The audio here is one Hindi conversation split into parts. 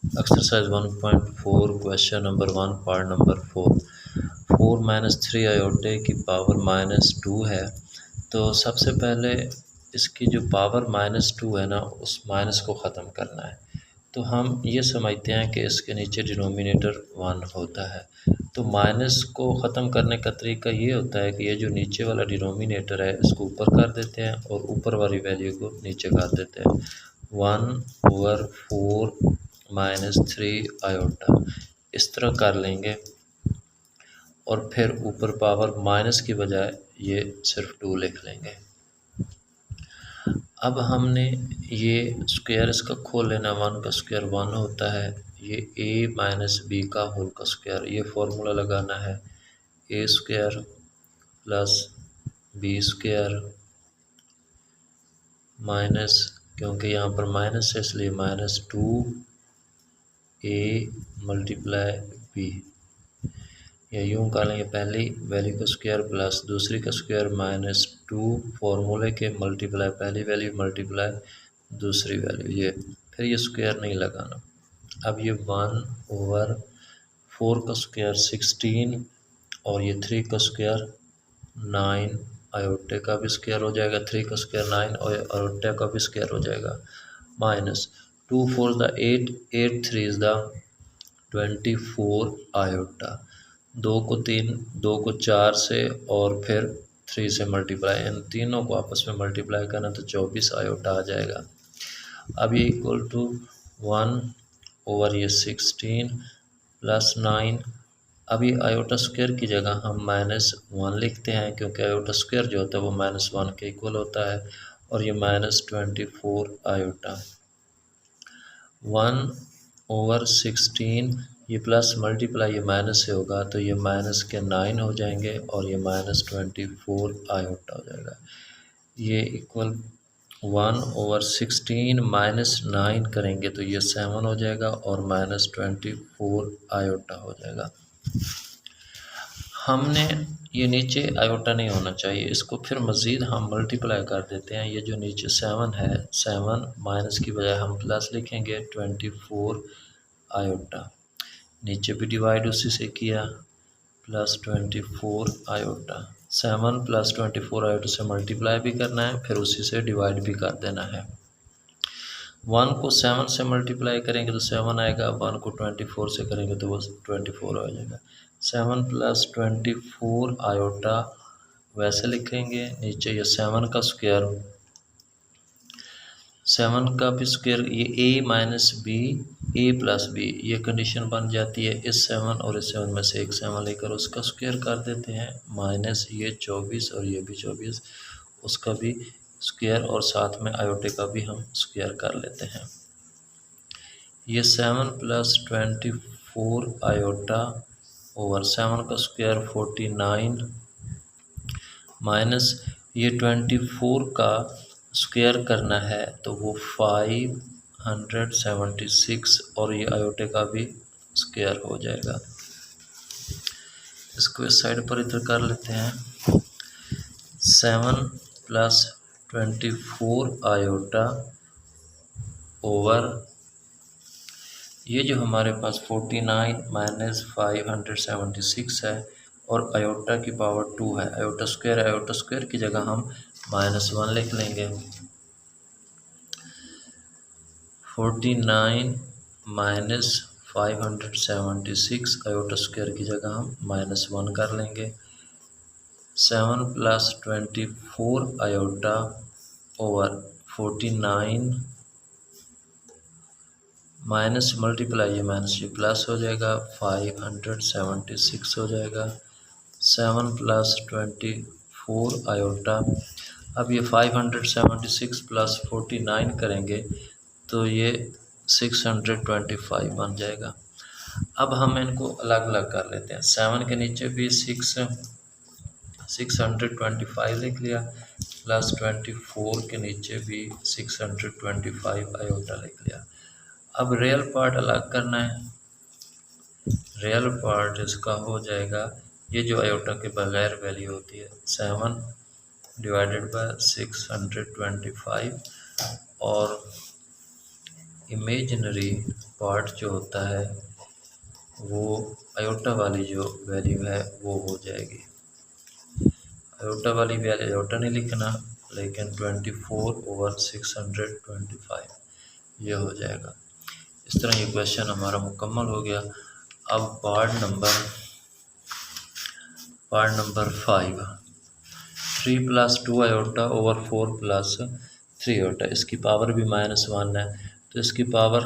Exercise 1.4 question number 1 part number 4 4 minus 3 Ayotte की पावर -2 है। तो सबसे पहले इसकी जो पावर -2 है ना, उस माइनस को ख़त्म करना है। तो हम ये समझते हैं कि इसके नीचे डिनोमिनेटर 1 होता है। तो माइनस को ख़त्म करने का तरीका ये होता है कि ये जो नीचे वाला डिनोमिनेटर है इसको ऊपर कर देते हैं और ऊपर वाली वैल्यू को नीचे कर देते हैं। 1/4 माइनस 3 आयोटा इस तरह कर लेंगे और फिर ऊपर पावर माइनस की बजाय ये सिर्फ 2 लिख लेंगे। अब हमने ये स्क्वायर इसका खोल लेना। 1 का स्क्वायर 1 होता है। ये a माइनस बी का होल का स्क्वायर, ये फॉर्मूला लगाना है। a square plus B square minus, क्योंकि यहाँ पर माइनस है इसलिए -2a मल्टीप्लाई बी, या यूँ कर लेंगे पहली वैल्यू का स्क्वायर प्लस दूसरी का स्क्वायर -2 फॉर्मूले के मल्टीप्लाई पहली वैल्यू मल्टीप्लाई दूसरी वैल्यू, ये फिर ये स्क्वायर नहीं लगाना। अब ये 1/4 का स्क्वायर 16 और ये 3 का स्क्वायर 9, आयोटे का भी स्क्वायर हो जाएगा, 3 का स्क्वायर 9 और आयोटे का भी स्क्वायर हो जाएगा, minus 2 4 the 8, 8 3 is the 24 iota. 2 को 4 से और फिर 3 से मल्टीप्लाई, इन तीनों को आपस में मल्टीप्लाई करना तो 24 आयोटा आ जाएगा। अब ये इक्वल टू 1 ये 16 प्लस 9। अब ये आयोटा स्क्वायर की जगह हम -1 लिखते हैं, क्योंकि आयोटा स्क्वायर जो होता है वो -1 के इक्वल होता है। और ये -24 आयोटा 1/16, ये प्लस मल्टीप्लाई ये माइनस से होगा तो ये माइनस के 9 हो जाएंगे और ये -24 आयोटा हो जाएगा। ये इक्वल 1/16 -9 करेंगे तो ये 7 हो जाएगा और -24 आयोटा हो जाएगा। हमने ये नीचे आयोटा नहीं होना चाहिए, इसको फिर मज़ीद हम मल्टीप्लाई कर देते हैं। ये जो नीचे 7 है, 7 माइनस की बजाय हम प्लस लिखेंगे 24 आयोटा, नीचे भी डिवाइड उसी से किया प्लस 24 आयोटा। 7 प्लस 24 आयोटा से मल्टीप्लाई भी करना है, फिर उसी से डिवाइड भी कर देना है। 1 को 7 से मल्टीप्लाई करेंगे तो 7 आएगा, 1 को 24 से करेंगे तो वो 24 हो जाएगा। 7 प्लस 24 आयोटा वैसे लिखेंगे, नीचे ये 7 का स्क्वायर, 7 का भी स्क्वायर, ये a minus B a plus B, ये कंडीशन बन जाती है। इस 7 और इस 7 में से एक 7 लेकर उसका स्क्वायर कर देते हैं, माइनस ये 24 और ये भी 24, उसका भी स्क्वायर और साथ में आयोटे का भी हम स्क्वायर कर लेते हैं। ये 7 प्लस 24 आयोटा ओवर 7 का स्क्वायर 49 माइनस ये 24 का स्क्वायर करना है तो वो 576 और ये आयोटे का भी स्क्वायर हो जाएगा। इसको इस साइड पर इधर कर लेते हैं। 7 प्लस 24 आयोटा ओवर ये जो हमारे पास 49 माइनस 576 है और आयोटा की पावर 2 है। आयोटा स्क्वायर की जगह हम -1 लिख लेंगे। 49 माइनस 576 आयोटा स्क्वायर की जगह हम -1 कर लेंगे। 7 plus 24 iota over 49 minus multiply ये माइनस ये प्लस हो जाएगा, 576 हो जाएगा। 7 प्लस 24 आयोटा, अब ये 576 प्लस 49 करेंगे तो ये 625 बन जाएगा। अब हम इनको अलग अलग कर लेते हैं। 7 के नीचे भी 625 लिख लिया, प्लस 24 के नीचे भी 625 आयोटा लिख लिया। अब रियल पार्ट अलग करना है। रियल पार्ट इसका हो जाएगा, ये जो आयोटा के बगैर वैल्यू होती है 7 डिवाइडेड बाय 625 और इमेजिनरी पार्ट जो होता है वो आयोटा वाली जो वैल्यू है वो हो जाएगी। आयोटा वाली वैल्यू आयोटा नहीं लिखना, लेकिन 24/625 ये हो जाएगा। इस तरह ये क्वेश्चन हमारा मुकम्मल हो गया। अब part number 5, 3 + 2 iota over 4 + 3 iota. इसकी पावर भी -1 है, तो इसकी पावर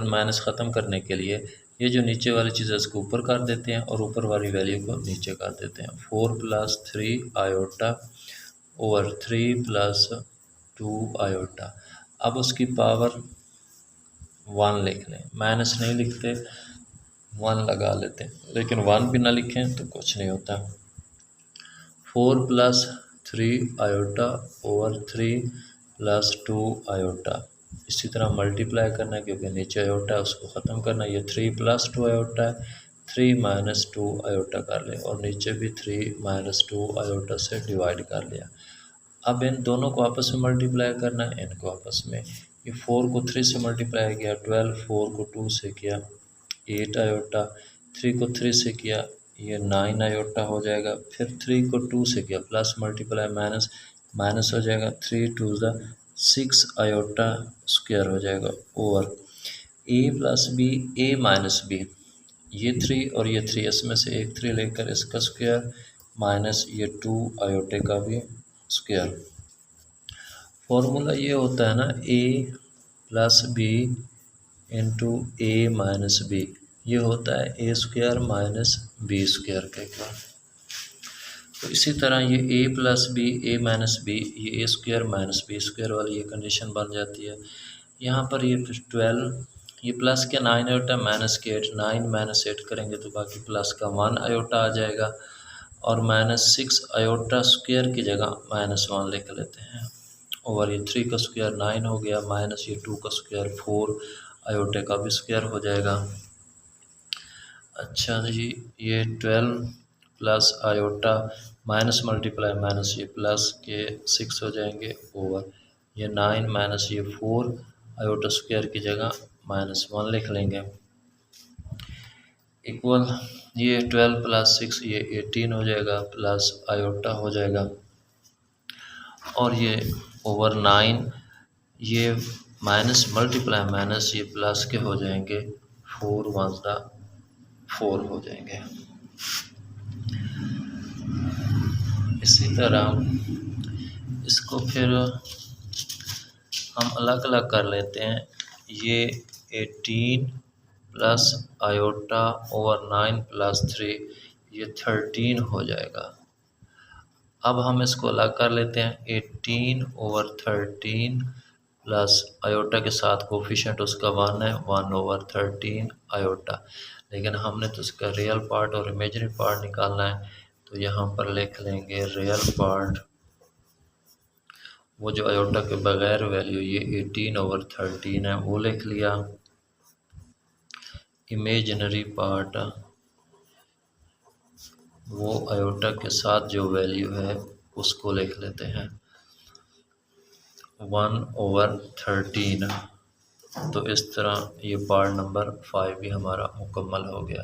माइनस ख़त्म करने के लिए ये जो नीचे वाली चीज़ है इसको ऊपर कर देते हैं और ऊपर वाली वैल्यू को नीचे कर देते हैं। 4 + 3 आयोटा ओवर 3 + 2 आयोटा। अब उसकी पावर 1 लिख लें, माइनस नहीं लिखते, 1 लगा लेते हैं, लेकिन 1 भी ना लिखें तो कुछ नहीं होता। 4 + 3 आयोटा ओवर 3 + 2 आयोटा। इसी तरह मल्टीप्लाई करना है क्योंकि नीचे आयोटा है उसको ख़त्म करना है। ये 3 + 2 आयोटा है, 3 - 2 आयोटा कर लें और नीचे भी 3 - 2 आयोटा से डिवाइड कर लिया। अब इन दोनों को आपस में मल्टीप्लाई करना है, इनको आपस में। ये 4 को 3 से मल्टीप्लाई किया 12, 4 को 2 से किया 8 आयोटा, 3 को 3 से किया ये 9 आयोटा हो जाएगा। फिर 3 को 2 से किया प्लस मल्टीप्लाई माइनस माइनस हो जाएगा, 3 × 2 = 6 आयोटा स्क्वायर हो जाएगा over a + b a - b। ये 3 और ये 3 इसमें से एक 3 लेकर इसका स्क्वायर माइनस ये 2 आयोटे का भी स्क्वायर। फॉर्मूला ये होता है ना a + b × a - b, ये होता है a² - b² के का। तो इसी तरह ये a + b a - b ये a² - b² वाली ये कंडीशन बन जाती है। यहाँ पर ये 12 ये प्लस के 9 आयोटा माइनस के 8, 9 - 8 करेंगे तो बाकी प्लस का 1 आयोटा आ जाएगा और -6 आयोटा स्क्वायर की जगह -1 लिख लेते हैं ओवर ये 3 का स्क्वायर 9 हो गया माइनस ये 2 का स्क्वायर 4 आयोटे का भी स्क्वायर हो जाएगा। अच्छा जी, ये 12 plus iota minus multiply minus ये प्लस के 6 हो जाएंगे ओवर ये 9 माइनस ये 4 आयोटा स्क्वायर की जगह -1 लिख लेंगे इक्वल ये 12 + 6 ये 18 हो जाएगा प्लस आयोटा हो जाएगा और ये ओवर 9 ये माइनस मल्टीप्लाई माइनस ये प्लस के हो जाएंगे 4 × 4 हो जाएंगे। इसी तरह इसको फिर हम अलग अलग कर लेते हैं। ये 18 प्लस आयोटा ओवर 9 + 3 ये 13 हो जाएगा। अब हम इसको अलग कर लेते हैं। 18 ओवर 13 प्लस आयोटा के साथ कोफिशिएंट उसका 1 है, 1 ओवर 13 आयोटा। लेकिन हमने तो इसका रियल पार्ट और इमेजिनरी पार्ट निकालना है, तो यहाँ पर लिख लेंगे रियल पार्ट वो जो आयोटा के बगैर वैल्यू ये 18 ओवर 13 है वो लिख लिया। इमेजिनरी पार्ट वो आयोटा के साथ जो वैल्यू है उसको लिख लेते हैं 1 ओवर 13। तो इस तरह ये पार्ट नंबर 5 भी हमारा मुकम्मल हो गया।